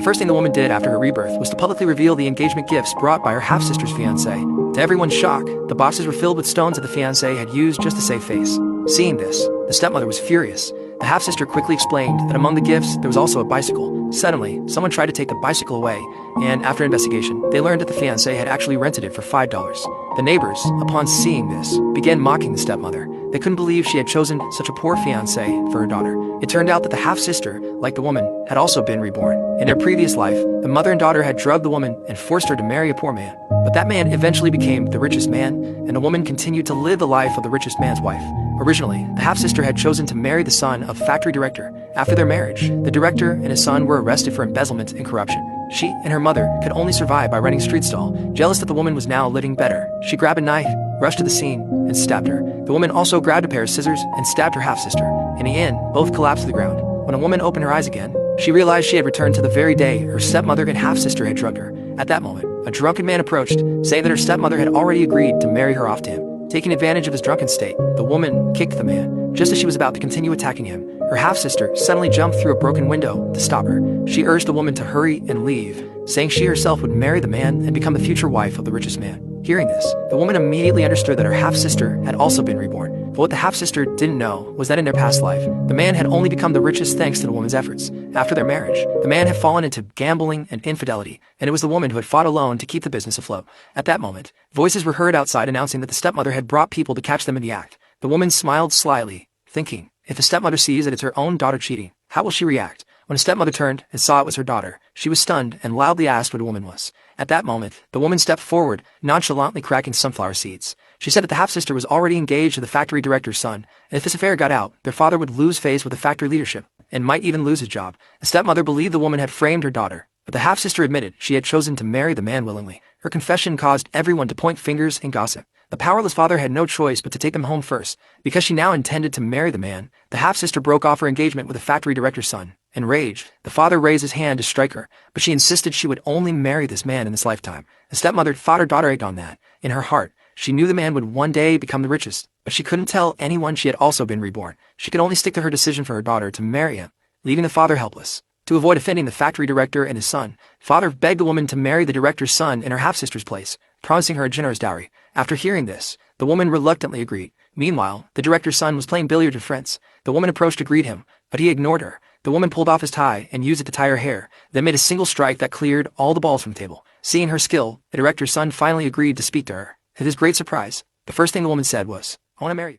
first thing the woman did after her rebirth was to publicly reveal the engagement gifts brought by her half-sister's fiancé. To everyone's shock, the boxes were filled with stones that the fiancé had used just to save face. Seeing this, the stepmother was furious. The half-sister quickly explained that among the gifts there was also a bicycle. Suddenly, someone tried to take the bicycle away, and after investigation, they learned that the fiancé had actually rented it for $5. The neighbors, upon seeing this, began mocking the stepmother. They couldn't believe she had chosen such a poor fiancé for her daughter. It turned out that the half-sister, like the woman, had also been reborn. In their previous life, the mother and daughter had drugged the woman and forced her to marry a poor man. But that man eventually became the richest man, and the woman continued to live the life of the richest man's wife. Originally, the half-sister had chosen to marry the son of a factory director. After their marriage, the director and his son were arrested for embezzlement and corruption. She and her mother could only survive by renting street stall. Jealous that the woman was now living better, she grabbed a knife, rushed to the scene, and stabbed her. The woman also grabbed a pair of scissors and stabbed her half-sister. In the end, both collapsed to the ground. When a woman opened her eyes again, she realized she had returned to the very day her stepmother and half-sister had drugged her. At that moment, a drunken man approached, saying that her stepmother had already agreed to marry her off to him. Taking advantage of his drunken state, the woman kicked the man. Just as she was about to continue attacking him, her half-sister suddenly jumped through a broken window to stop her. She urged the woman to hurry and leave, saying she herself would marry the man and become the future wife of the richest man. Hearing this, the woman immediately understood that her half-sister had also been reborn. But what the half-sister didn't know was that in their past life, the man had only become the richest thanks to the woman's efforts. After their marriage, the man had fallen into gambling and infidelity, and it was the woman who had fought alone to keep the business afloat. At that moment, voices were heard outside announcing that the stepmother had brought people to catch them in the act. The woman smiled slyly, thinking, if the stepmother sees that it's her own daughter cheating, how will she react? When the stepmother turned and saw it was her daughter, she was stunned and loudly asked what a woman was. At that moment, the woman stepped forward, nonchalantly cracking sunflower seeds. She said that the half-sister was already engaged to the factory director's son, and if this affair got out, their father would lose face with the factory leadership, and might even lose his job. The stepmother believed the woman had framed her daughter, but the half-sister admitted she had chosen to marry the man willingly. Her confession caused everyone to point fingers and gossip. The powerless father had no choice but to take them home first. Because she now intended to marry the man, the half-sister broke off her engagement with the factory director's son. Enraged, the father raised his hand to strike her, but she insisted she would only marry this man in this lifetime. The stepmother thought her daughter ached on that. In her heart, she knew the man would one day become the richest, but she couldn't tell anyone she had also been reborn. She could only stick to her decision for her daughter to marry him, leaving the father helpless. To avoid offending the factory director and his son, father begged the woman to marry the director's son in her half-sister's place, promising her a generous dowry. After hearing this, the woman reluctantly agreed. Meanwhile, the director's son was playing billiards with friends. The woman approached to greet him, but he ignored her. The woman pulled off his tie and used it to tie her hair, then made a single strike that cleared all the balls from the table. Seeing her skill, the director's son finally agreed to speak to her. To his great surprise, the first thing the woman said was, "I want to marry you."